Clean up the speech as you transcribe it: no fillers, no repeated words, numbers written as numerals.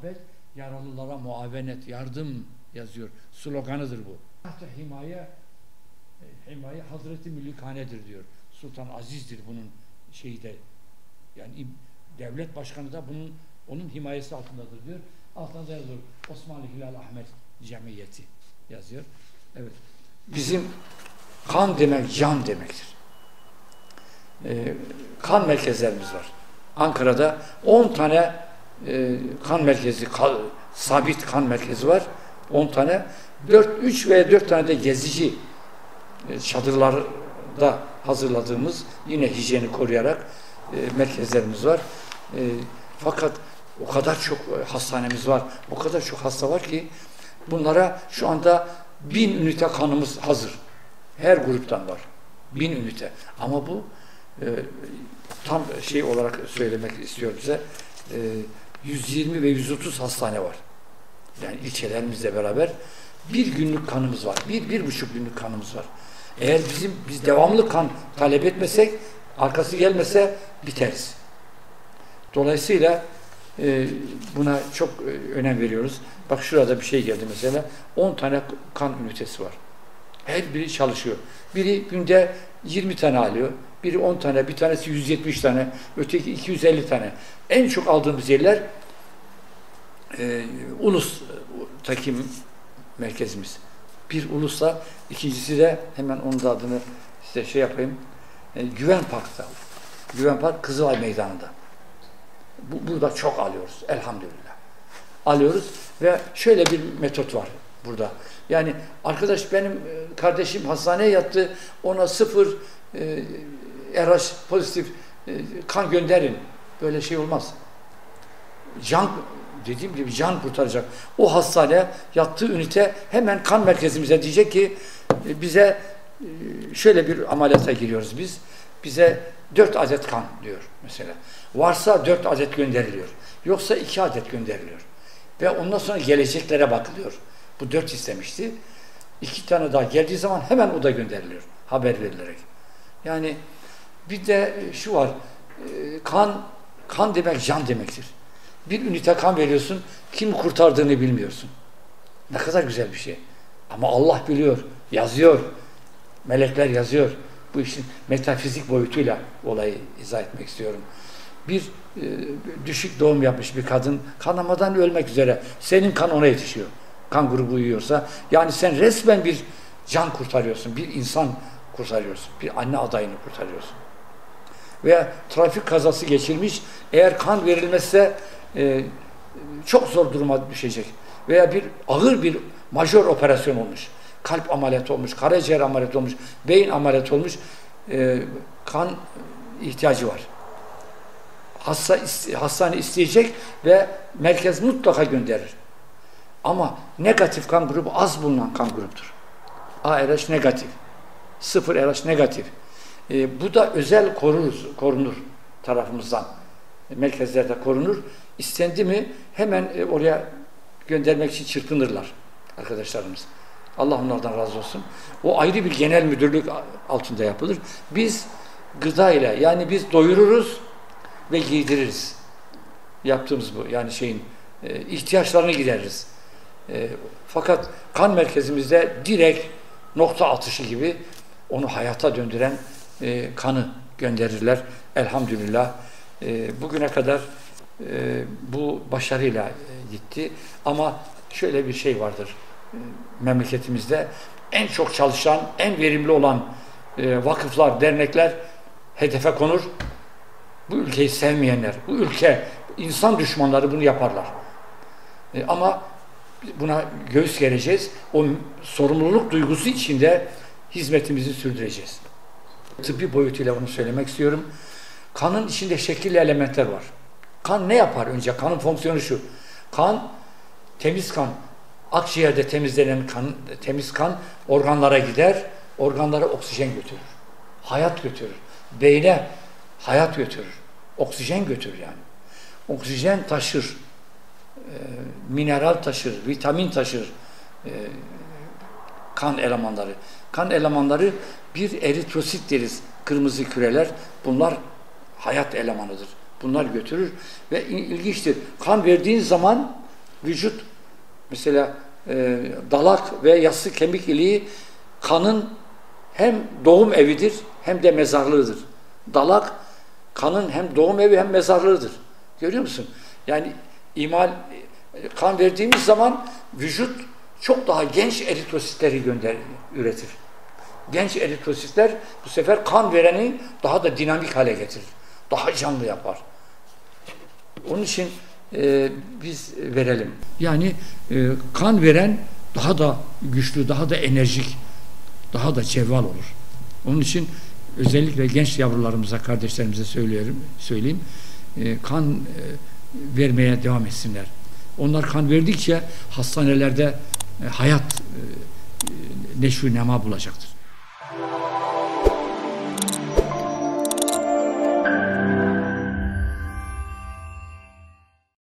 muhabbet, yaralılara muavenet, yardım yazıyor. Sloganıdır bu. Himaye Hazreti Mülikane'dir diyor. Sultan Aziz'dir bunun şeyi de. Yani devlet başkanı da onun himayesi altındadır diyor. Altında yazıyor. Osmanlı Hilal Ahmet Cemiyeti yazıyor. Evet. Bizim kan demek can demektir. Kan merkezlerimiz var. Ankara'da 10 tane kan merkezi, sabit kan merkezi var. 10 tane. 3 veya 4 tane de gezici çadırlarda hazırladığımız yine hijyeni koruyarak merkezlerimiz var. Fakat o kadar çok hastanemiz var, o kadar çok hasta var ki bunlara şu anda 1000 ünite kanımız hazır. Her gruptan var. 1000 ünite. Ama bu tam şey olarak söylemek istiyorum size. 120 ve 130 hastane var. Yani ilçelerimizle beraber bir günlük kanımız var. 1,5 günlük kanımız var. Eğer biz devamlı kan talep etmesek, arkası gelmese biteriz. Dolayısıyla buna çok önem veriyoruz. Bak şurada bir şey geldi mesela. 10 tane kan ünitesi var. Her biri çalışıyor. Biri günde 20 tane alıyor. Biri 10 tane, bir tanesi 170 tane, öteki 250 tane. En çok aldığımız yerler Ulus'taki merkezimiz. Bir Ulus'ta, ikincisi de hemen onun da adını size şey yapayım. Güven Park'ta. Güven Park Kızılay Meydanı'nda. Burada çok alıyoruz. Elhamdülillah. Alıyoruz ve şöyle bir metot var burada. Yani arkadaş benim kardeşim hastaneye yattı. Ona 0 RH pozitif kan gönderin. Böyle şey olmaz. Dediğim gibi can kurtaracak. O hastane yattığı ünite hemen kan merkezimize diyecek ki bize şöyle bir ameliyata giriyoruz biz. Bize 4 adet kan diyor mesela. Varsa 4 adet gönderiliyor. Yoksa 2 adet gönderiliyor. Ve ondan sonra geleceklere bakılıyor. Bu 4 istemişti. 2 tane daha geldiği zaman hemen o da gönderiliyor. Haber verilerek. Yani bir de şu var. Kan demek can demektir. Bir ünite kan veriyorsun. Kimi kurtardığını bilmiyorsun. Ne kadar güzel bir şey. Ama Allah biliyor. Yazıyor. Melekler yazıyor. Bu işin metafizik boyutuyla olayı izah etmek istiyorum. Bir düşük doğum yapmış bir kadın kanamadan ölmek üzere. Senin kan ona yetişiyor. Kan grubu uyuyorsa. Yani sen resmen bir can kurtarıyorsun. Bir insan kurtarıyorsun. Bir anne adayını kurtarıyorsun. Veya trafik kazası geçirmiş. Eğer kan verilmezse çok zor duruma düşecek. Veya ağır bir majör operasyon olmuş. Kalp ameliyatı olmuş, karaciğer ameliyatı olmuş, beyin ameliyatı olmuş. Kan ihtiyacı var. Hastane isteyecek ve merkez mutlaka gönderir. Ama negatif kan grubu az bulunan kan grubudur. ARH negatif, 0 RH negatif. Bu da özel korunur tarafımızdan. Merkezlerde korunur. İstendi mi hemen oraya göndermek için çırpınırlar arkadaşlarımız. Allah onlardan razı olsun. O ayrı bir genel müdürlük altında yapılır. Biz gıda ile yani biz doyururuz ve giydiririz. Yaptığımız bu. Yani ihtiyaçlarını gideririz. Fakat kan merkezimizde direkt nokta atışı gibi onu hayata döndüren kanı gönderirler. Elhamdülillah. Bugüne kadar bu başarıyla gitti. Ama şöyle bir şey vardır. Memleketimizde en çok çalışan, en verimli olan vakıflar, dernekler hedefe konur. Bu ülkeyi sevmeyenler, bu ülke, insan düşmanları bunu yaparlar. Ama buna göğüs gereceğiz. O sorumluluk duygusu içinde hizmetimizi sürdüreceğiz. Tıbbi boyutuyla bunu söylemek istiyorum. Kanın içinde şekilli elementler var. Kan ne yapar önce? Kanın fonksiyonu şu. Temiz kan, akciğerde temizlenen temiz kan organlara gider, organlara oksijen götürür. Hayat götürür. Beyne hayat götürür. Oksijen götürür yani. Oksijen taşır. Mineral taşır, vitamin taşır. Kan elemanları. Kan elemanları bir eritrosit deriz. Kırmızı küreler. Bunlar hayat elemanıdır. Bunlar götürür ve ilginçtir. Kan verdiğin zaman vücut mesela dalak ve yassı kemik iliği kanın hem doğum evidir hem de mezarlığıdır. Dalak kanın hem doğum evi hem mezarlığıdır. Görüyor musun? Yani kan verdiğimiz zaman vücut çok daha genç eritrositleri üretir. Genç eritrositler bu sefer kan vereni daha da dinamik hale getirir. Daha canlı yapar. Onun için biz verelim. Yani kan veren daha da güçlü, daha da enerjik, daha da cevval olur. Onun için özellikle genç yavrularımıza, kardeşlerimize söyleyeyim. Kan vermeye devam etsinler. Onlar kan verdikçe hastanelerde hayat neşvi nema bulacaktır.